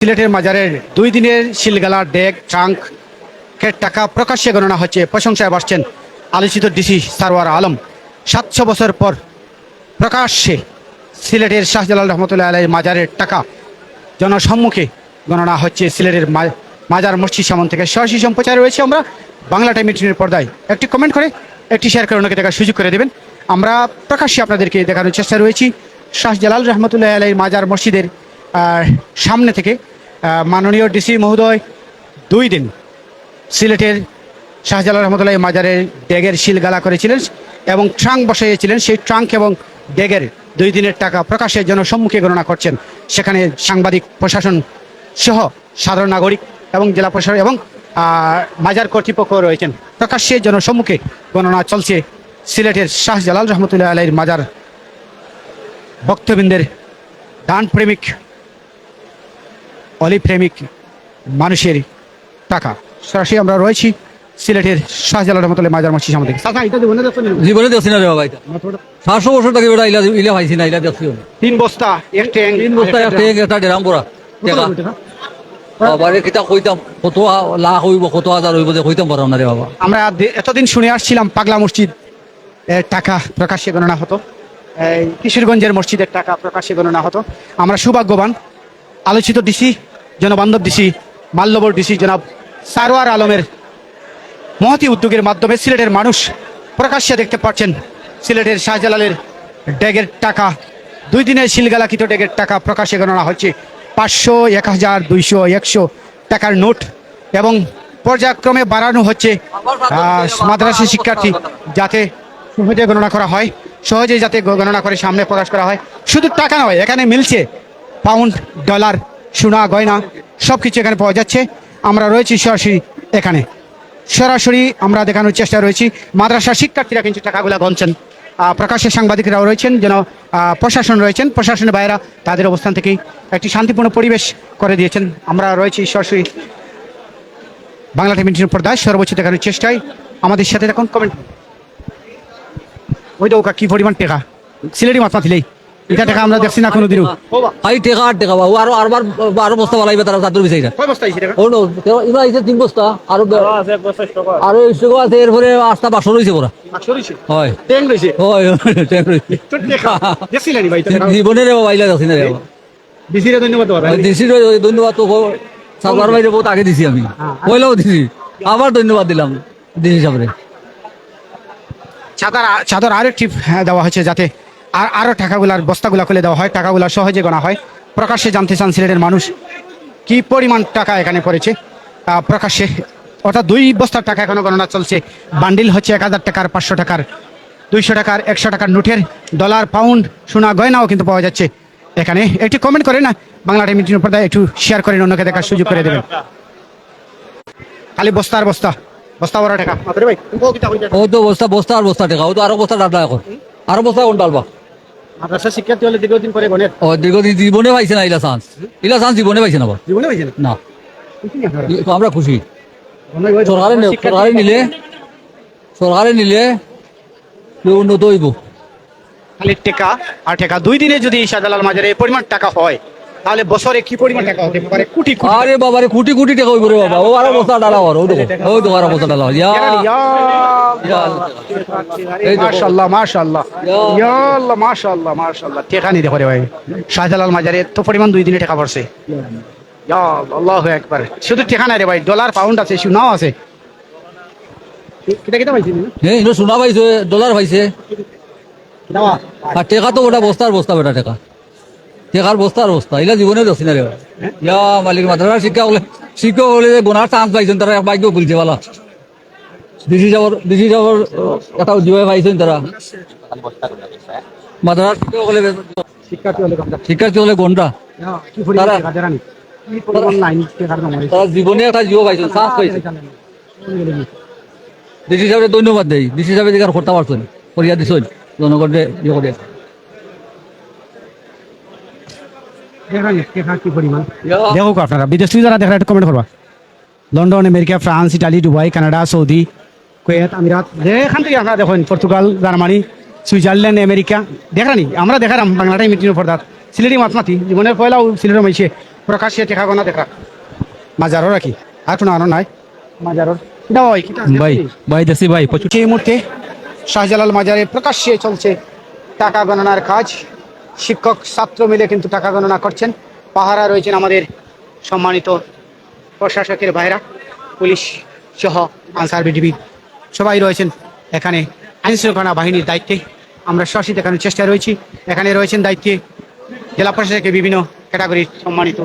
সিলেটের মাজারের 2 দিনের শিলগালা ডেক ট্রাঙ্কের টাকা প্রকাশ্যে গণনা হচ্ছে। প্রশংসায় বসছেন আলোচিত ডিসি সারওয়ার আলম। 700 বছর পর প্রকাশ্যে সিলেটের শাহজালাল রহমতুল্লাহ আলাইহির মাজারের টাকা জনসম্মুখে গণনা হচ্ছে। সিলেটের মাজার মসজিদ সামন থেকে সরাসরি সম্প্রচার রয়েছে। আমরা বাংলা টাইম মিটিংয়ের পর্দায় একটি কমেন্ট করে একটি শেয়ার করে অন্যকে দেখার সুযোগ করে দেবেন। আমরা প্রকাশ্যে আপনাদেরকে দেখানোর চেষ্টা রয়েছি শাহজালাল রহমতুল্লাহ আলাইহির মাজার মসজিদের সামনে থেকে। মাননীয় ডিসি মহোদয় 2 দিন সিলেটের শাহজালাল রহমতুল্লাহ মাজারের ডেগের শিলগালা করেছিলেন এবং ট্রাঙ্ক বসাইয়েছিলেন। সেই ট্রাঙ্ক এবং ডেগের 2 দিনের টাকা প্রকাশের জন্য সম্মুখে গণনা করছেন। সেখানে সাংবাদিক, প্রশাসন সহ সাধারণ নাগরিক এবং জেলা প্রশাসন এবং মাজার কর্তৃপক্ষ রয়েছেন। প্রকাশ্যে জনসম্মুখে গণনা চলছে সিলেটের শাহজালাল রহমতুল্লাহ আলাইহির মাজার। ভক্তবৃন্দের, দান প্রেমিক, অলি প্রেমিক মানুষের টাকা। সরাসরি আমরা রয়েছি সিলেটের শাহজালাল রহমতুল্লাহ মাজার মসজিদ সামনে থেকে। জীবনে দেখছি না রে বাবা, 700 বছর থেকে বেটা ইলা পাইছি না, ইলা দেখছি 3 বস্তা এক ট্যাঙ্ক 3 বস্তা একটা ডেরাম পড়া টাকা বাবারে কিতা কইতাম, কত লাখ হইব, কত হাজার হইব যে কইতাম পারলাম না রে বাবা। আমরা এতদিন শুনে আসছিলাম পাগলা মসজিদ টাকা প্রকাশ্যে গণনা হতো, কিশোরগঞ্জের মসজিদের টাকা প্রকাশ্যে গণনা হতো। আমরা সৌভাগ্যবান আলোচিত ডিসি, জনবান্ধব ডিসি, মাল্যবর ডিসি জনাব সারওয়ার আলমের মহতি উদ্যোগের মাধ্যমে সিলেটের মানুষ প্রকাশ্যে দেখতে পাচ্ছেন সিলেটের শাহজালালের ডেগের টাকা। 2 দিনের শিলগালাকৃত ডেগের টাকা প্রকাশ্যে গণনা হচ্ছে। 500, 1000, 200, 100 টাকার নোট এবং পর্যায়ক্রমে বাড়ানো হচ্ছে মাদ্রাসা শিক্ষার্থী যাতে সহজে গণনা করা হয়, সহজে যাতে গণনা করে সামনে প্রকাশ করা হয়। শুধু টাকা নয়, এখানে মিলছে পাউন্ড, ডলার, সোনা, গয়না সব কিছু এখানে পাওয়া যাচ্ছে। আমরা রয়েছি সরাসরি এখানে, সরাসরি আমরা দেখানোর চেষ্টা রয়েছি। মাদ্রাসা শিক্ষার্থীরা কিন্তু টাকাগুলা গণছেন। প্রকাশ্যে সাংবাদিকরাও রয়েছেন, যেন প্রশাসন রয়েছেন, প্রশাসনের বাইরা তাদের অবস্থান থেকেই একটি শান্তিপূর্ণ পরিবেশ করে দিয়েছেন। আমরা রয়েছি সরাসরি বাংলা টেলিভিশন পর্দায় সর্বোচ্চ দেখানোর চেষ্টায়। আমাদের সাথে এখন কমেন্ট ওই দৌকা কি পরিমাণ টাকা সিলেটি মাছ মাতিলেই এটা টাকা আমরা দেখছি না কোনোদিনও। আই টাকা আর টাকা বাবু, আরো বস্তা বাড়াইবে তারা চাদর বিচাইরা। ও নো এবার আইছে 3 বস্তা আরো আরো 100 আছে, এরপরে আস্তা 500 রইছে পুরা। 500 রইছে, হয় ট্যাঙ্ক রইছে, হয় ট্যাঙ্ক রইছে। দেখছিলেন ভাই জীবনে রে বাবা, ইলা দেখছি না রে বাবা। ডিসিরে ধন্যবাদ দাও ভাই, ডিসিরে ধন্যবাদ তো সালবার ভাইরে বহুত আগে দিছি আমি, কইলাও দিছি, আবার ধন্যবাদ দিলাম ডিসি সাহেবরে। চাদর আরেকটি দেওয়া হয়েছে যাতে আরো টাকাগুলার বস্তাগুলা খুলে দেওয়া হয়, টাকাগুলা সহজে গোনা হয়। প্রকাশ্যে জানতে চান সিলেটের মানুষ কি পরিমাণ টাকা এখানে পড়েছে প্রকাশ্যে, অর্থাৎ 2 বস্তার টাকা এখনো গণনা চলছে। বান্ডিল হচ্ছে 1000 টাকার, 500 টাকার, 200 টাকার, 100 টাকার নোটের, ডলার, পাউন্ড, সোনা, গয়নাও কিন্তু পাওয়া যাচ্ছে এখানে। একটু কমেন্ট করেন না, বাংলা টেলিভিশন পর্দায় একটু শেয়ার করেন, অন্যকে দেখার সুযোগ করে দেবেন। খালি বস্তা আর বস্তা, বস্তা ভরা টাকা ভাই। ও তো বস্তা আর বস্তা টাকা, ও তো আরো বস্তা ডালবা, এখন আরো বস্তা কোন ডালবা। মাদ্রাসা শিক্ষার্থী হলে দীর্ঘদিন পরে গণের, ও দীর্ঘদিন জীবনে পাইছে না, ইলা চান্স জীবনে পাইছে না, জীবনে পাইছে না। আমরা খুশি সরকারে নিলে উন্নত হইব। খালি টাকা আর টাকা 2 দিনে যদি শাহজালাল মাজারে এই পরিমাণ টাকা হয় তাহলে বছরে কি পরিমাণ টাকা হতে পারে? কোটি কোটি। আরে বাবা রে, কোটি কোটি টাকা হইব রে বাবা। ও আরো বস্তা ডালা, ও দেখো, ও তো আরো বস্তা ডালা। মাশাআল্লাহ মাশাআল্লাহ, ইয়া আল্লাহ মাশাআল্লাহ মাশাআল্লাহ। টাকা নি দেখো রে ভাই, শাহজালাল মাজারে এত পরিমাণ 2 দিনে টাকা পড়ছে। ইয়া আল্লাহু আকবার। শুধু টাকা না রে ভাই, ডলার, পাউন্ড আছে, সোনাও আছে। কিটা পাইছিস না? হ্যাঁ, ইনো সোনা পাইছে, ডলার পাইছে, আর টাকা তো ওটা বস্তার বস্তা বেটা, টাকার বস্তার বস্তা। এগুলা জীবনে দেখছি না রে ভাই। ইয়া মালিক, মাদ্রাসা শিক্ষক হলে গোনার চান্স পাইছেন তারা, ভাগ্য খুলছে বলা। ডিসি যাবর একটা জীবনে পাইছেন তারা। মাদ্রাসা শিক্ষার্থী হলে গন্ডা তারা জীবনে একটা জীব পাইছেন, চান্স পাইছেন। ডিসি সাহেবের ধন্যবাদ দেই, ডিসি সাহেবের দিকে করতে পারছেন, করিয়া দিছেন জনগণকে ইয়ে করে। দেখো আপনারা বিদেশি যারা দেখেন একটু কমেন্ট করবা। London, America, France, Italy, Dubai, Canada, Saudi, Kuwait, আমিরাত, যেখান থেকে আপনারা দেখেন, পর্তুগাল, জার্মানি, সুইজারল্যান্ড, আমেরিকা, দেখানি আমরা দেখারাম বাংলা টাইম মিটিংয়ের পর্দাত। সিলেটি মাছ মাতি জীবনের পয়লাও সিলেটের মাইছে প্রকাশ্যে টেকা গোনা দেখা মাজারও রাখি আর কোনো আনো নাই মাজারও ভাই ভাই ভাই দেখছি ভাই প্রচুর এই মুহূর্তে শাহজালাল মাজারে প্রকাশ্যে চলছে টাকা গণনার কাজ। শিক্ষক ছাত্র মিলে কিন্তু টাকা গণনা করছেন। পাহারা রয়েছেন আমাদের সম্মানিত প্রশাসকের বাইরা, পুলিশ সহ আনসার বিডিবি সবাই রয়েছেন এখানে আইন শৃঙ্খলা বাহিনীর দায়িত্বে। আমরা সরাসরি দেখানোর চেষ্টায় রয়েছি। এখানে রয়েছেন দায়িত্বে জেলা প্রশাসকের বিভিন্ন ক্যাটাগরির সম্মানিত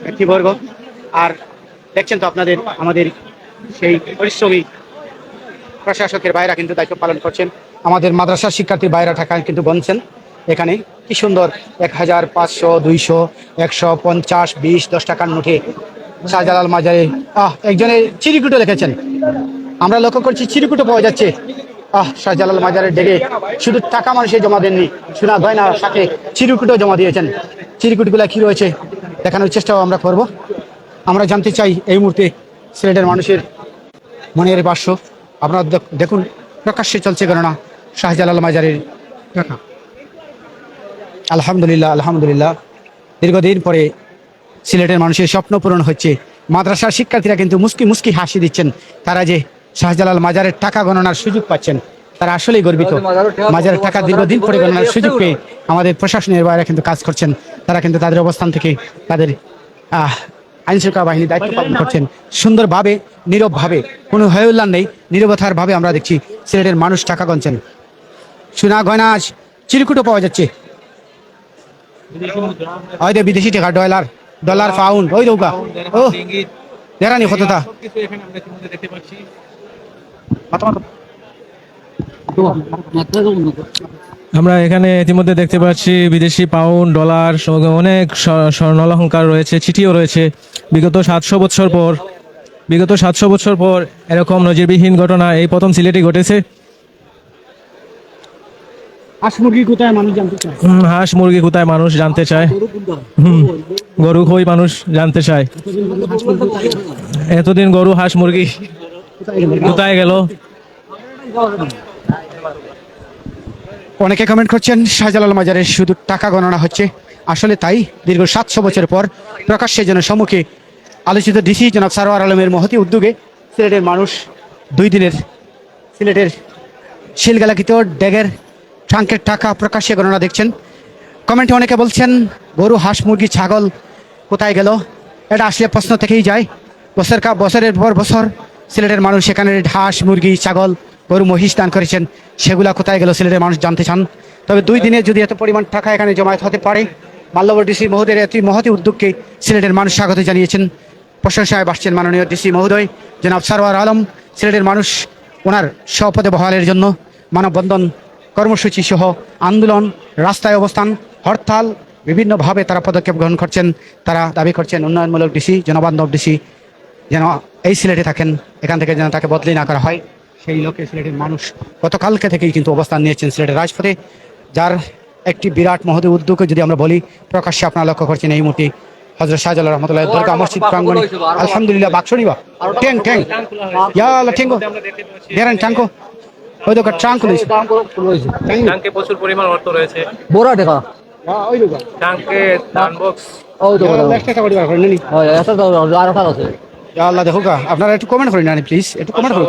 ব্যক্তিবর্গ। আর দেখছেন তো আপনাদের আমাদের সেই পরিশ্রমী প্রশাসকের বাইরা কিন্তু দায়িত্ব পালন করছেন। আমাদের মাদ্রাসার শিক্ষার্থীর বাইরা টাকা কিন্তু গণছেন এখানে। কি সুন্দর 1000, 500, 200, 100, 50, 20, 10 টাকার নোটে শাহজালাল মাজারে একজনে চিরিকুটো লিখেছেন। আমরা লক্ষ্য করছি চিরিকুটো পাওয়া যাচ্ছে। শাহজালাল মাজারের ডেকে শুধু টাকা মানুষের জমা দেননি, সোনা গয়নার সাথে চিরকুটো জমা দিয়েছেন। চিরকুটগুলা কি রয়েছে দেখানোর চেষ্টাও আমরা করব। আমরা জানতে চাই এই মুহূর্তে সিলেটের মানুষের মনের বাস্য। আপনারা দেখুন প্রকাশ্যে চলছে গণনা শাহজালাল মাজারের টাকা। আলহামদুলিল্লাহ, আলহামদুলিল্লাহ, দীর্ঘদিন পরে সিলেটের মানুষের স্বপ্ন পূরণ হচ্ছে। মাদ্রাসার শিক্ষার্থীরা কিন্তু মুস্কি মুস্কি হাসি দিচ্ছেন। তারা যে শাহজালাল মাজারের টাকা গণনার সুযোগ পাচ্ছেন তারা আসলেই গর্বিত। মাজারের টাকা দীর্ঘদিন পরে গণনার সুযোগ পেয়ে আমাদের প্রশাসনের বাইরে কিন্তু কাজ করছেন। তারা কিন্তু তাদের অবস্থান থেকে তাদের আইন শৃঙ্খলা বাহিনীর দায়িত্ব পালন করছেন সুন্দরভাবে, নীরবভাবে, কোনো হয়ুল্লান নেই, নীরবতার ভাবে আমরা দেখছি সিলেটের মানুষ টাকা গণছেন। সোনা গয়না চিরকুটো পাওয়া যাচ্ছে। হয়তো বিদেশি টাকা, ডলার পাউন্ড, ওই দৌকা ও দেরানি কতটা আমরা এখানে ইতিমধ্যে দেখতে পাচ্ছি বিদেশি পাউন্ড, ডলার, অনেক স্বর্ণালংকার রয়েছে, চিঠিও রয়েছে। বিগত 700 বছর পর এরকম নজিরবিহীন ঘটনা এই প্রথম সিলেটে ঘটেছে। হাঁস মুরগি কোথায় মানুষ জানতে চায়, হাঁস মুরগি কোথায় মানুষ জানতে চায়, গরু কই মানুষ জানতে চায়। এতদিন গরু হাঁস মুরগি কোথায় গেল? অনেকে কমেন্ট করছেন শাহজালাল মাজারে শুধু টাকা গণনা হচ্ছে। আসলে তাই, দীর্ঘ 700 বছর পর প্রকাশ্যে যেন সম্মুখে আলোচিত ডিসি জনাব সারোয়ার আলমের মহতি উদ্যোগে সিলেটের মানুষ 2 দিনের সিলেটের শিলগালাকিত ড্যাগের ট্রাঙ্কের টাকা প্রকাশ্যে গণনা দেখছেন। কমেন্টে অনেকে বলছেন গরু, হাঁস, মুরগি, ছাগল কোথায় গেল। এটা আসলে প্রশ্ন থেকেই যায়। বছরের পর বছর সিলেটের মানুষ এখানে হাঁস, মুরগি, ছাগল, গরু, মহিষ দান করেছেন। সেগুলা কোথায় গেল সিলেটের মানুষ জানতে চান। তবে 2 দিনে যদি এত পরিমাণ টাকা এখানে জমায়েত হতে পারে, মাল্যবর ডিসি মহোদয়ের এত মহতি উদ্যোগকে সিলেটের মানুষ স্বাগত জানিয়েছেন। প্রশংসায় বাসছেন মাননীয় ডিসি মহোদয় জনাব সারোয়ার আলম। সিলেটের মানুষ ওনার স্বপদে বহালের জন্য মানববন্ধন কর্মসূচি সহ আন্দোলন, রাস্তায় অবস্থান, হরতাল, বিভিন্নভাবে তারা পদক্ষেপ গ্রহণ করছেন। তারা দাবি করছেন উন্নয়নমূলক ডিসি, জনবান্ধব ডিসি যেন এই সিলেটে থাকেন, এখান থেকে যেন তাকে বদলি না করা হয়। সেই লোকে সিলেটের মানুষ গতকালকে থেকেই কিন্তু অবস্থান নিয়েছেন সিলেটের রাজপথে, যার একটি বিরাট মহতি উদ্যোগে যদি আমরা বলি প্রকাশ্যে আপনারা লক্ষ্য করছেন এই মুহূর্তে হযরত শাহজালাল রহমতুল্লাহ দরগা মসজিদ প্রাঙ্গণে। আলহামদুলিল্লাহ, বাক্স নিবা ট্যাং ট্যাং ইয়ালা ঠেঙ্গো দেরান ট্যাঙ্কো ওই দোকান ট্রাঙ্ক লইছে, ট্যাঙ্কে প্রচুর পরিমাণ অর্থ রয়েছে। বোরা টাকা ওই দোকান ট্যাঙ্কে দান বক্স ওই দোকান একটা করে করেন নি। হয় এত আর টাকা আছে। আল্লাহ দেখো আপনারা একটু কমেন্ট করেন না প্লিজ, একটু কমেন্ট করুন।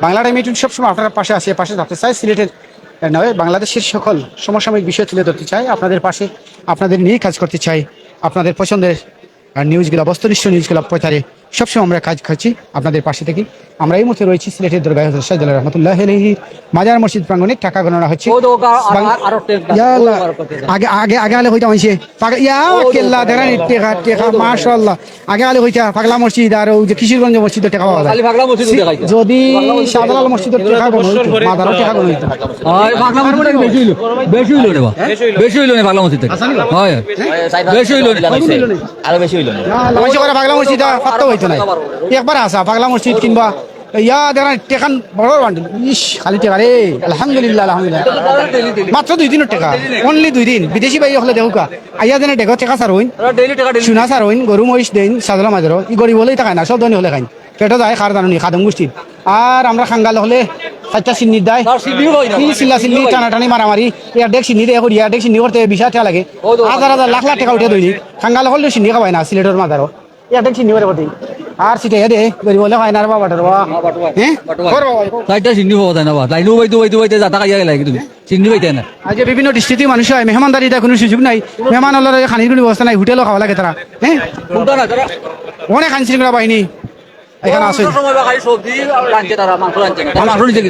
বাংলা টাইম ইউটিউব সবসময় আপনার পাশে আসে, পাশে থাকতে চাই। সিলেটের নয়, বাংলাদেশের সকল সমসাময়িক বিষয় তুলে ধরতে চাই, আপনাদের পাশে, আপনাদের নিয়ে কাজ করতে চাই। আপনাদের পছন্দের নিউজগুলো, বস্তুনিষ্ঠ নিউজগুলো প্রচারে সবসময় আমরা কাজ করছি আপনাদের পাশে থেকে। আমরা এই মুহূর্তে রয়েছি সিলেটের দরগা হযরত শাহজালাল রহমতুল্লাহ আলাইহি মাজার মসজিদ প্রাঙ্গণে টাকা গণনা হচ্ছে। আগে আগে আগে আলে হইতা হইছে ইয়া কেল্লা দেরানি টেকা টেকা মাশাআল্লাহ। আগে আলে হইতা পাগলা মসজিদ আর ওই যে কিশোরগঞ্জ মসজিদে টাকা পাওয়া যায়। যদি শাহজালাল মসজিদের টাকা গণনা মাদার টাকা গণনা হইতো হয় পাগলা মসজিদ বেশি হইলো না, বেশি হইলো না পাগলা মসজিদ হয়, বেশি হইলো না, আরো বেশি হইলো না। মানুষ করে পাগলা মসজিদ পাত্তা হইতো না। একবার আসা পাগলা মসজিদ কিংবা ইয়া দেরানি টেকান বড় বান্ডিল ইস খালি টাকা রে। আলহামদুলিল্লাহ, আলহামদুলিল্লাহ, মাত্র 2 দিনের টাকা, অনলি 2 দিন। বিদেশি ভাই হলে দেখুকা আইয়া দেনে ডেগো টাকা সার হইন, সোনা সার হইন, গরু মহিষ দেন শাহজালাল মাজারও। ই গরিব হলেই টাকা না, সব ধনী হলে খাইন, পেটও যায় খার জানুনি খাদম গোষ্ঠীর। আর আমরা খাঙ্গাল হলে চারটা সিন্নি দেয় তার সিন্নিও হয় না। কি চিল্লা চিল্লি টানাটানি মারামারি ইয়ার ডেক সিন্নি দিয়ে করি ইয়ার ডেক সিন্নি করতে বিশা টাকা লাগে হাজার হাজার লাখ লাখ টাকা উঠে দৈনি খাঙ্গাল হলেও সিন্নি খাওয়াই না সিলেটের মাথারও ইয়ার ডেক সিন্নি করে করতে আর সিটে দে গরিব হলে হয় না রে বাবা হ্যাঁ চারটা চিন্নি পাওয়া যায় না বা লাইনও বাইতে যাতা খাইয়া গেলে তুমি চিন্নি পাইতে না আজ বিভিন্ন ডিস্ট্রিক্টের মানুষ হয় মেহমানদারি দেওয়ার কোনো সুযোগ নাই মেহমান হলে খানির কোনো ব্যবস্থা নাই হোটেলও খাওয়া লাগে তারা হ্যাঁ কোনটা না তারা অনেক আইন শৃঙ্খলা বাহিনী এখানে আছে সময় বা খালি সবজি রাঁধছে তারা মাংস রাঁধছে না তারা মাংস দিছে কি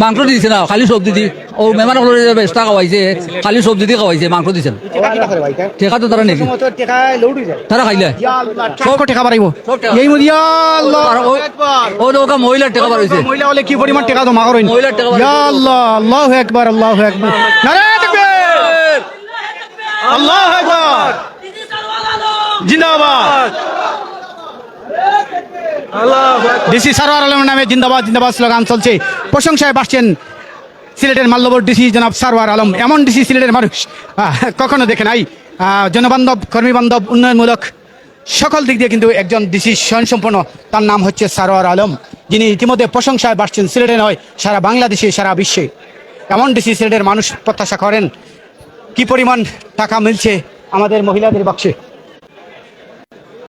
মাংস দিছে না খালি সবজি দি ও মেহমান বেস্তা খাওয়াইছে খালি সবজি দিয়ে খাওয়াইছে মাংস দিছে না টেকা তো তারা নেই তারা খাইলে সব টাকা বাড়াইব সব টাকা। এই মদিয়া আল্লাহ আর ও ওকা মহিলার টাকা বার হয়েছে মহিলা হলে কি পরিমাণ টাকা জমা করেন মহিলার টাকা বাড়াইছে। ইয়া আল্লাহ আল্লাহু আকবার আল্লাহু আকবার নারে তাকবীর আল্লাহু আকবার জিন্দাবাদ ডিসি সারোয়ার আলমের নামে জিন্দাবাদ জিন্দাবাদ স্লোগান চলছে প্রশংসায় বাসছেন সিলেটের মাল্যবর ডিসি জনাব সারোয়ার আলম এমন ডিসি সিলেটের মানুষ কখনো দেখে নাই জনবান্ধব কর্মীবান্ধব উন্নয়নমূলক সকল দিক দিয়ে কিন্তু একজন ডিসি স্বয়ংসম্পন্ন তার নাম হচ্ছে সারোয়ার আলম যিনি ইতিমধ্যে প্রশংসায় বাসছেন সিলেটে নয় সারা বাংলাদেশে সারা বিশ্বে এমন ডিসি সিলেটের মানুষ প্রত্যাশা করেন কি পরিমাণ টাকা মিলছে আমাদের মহিলাদের বাক্সে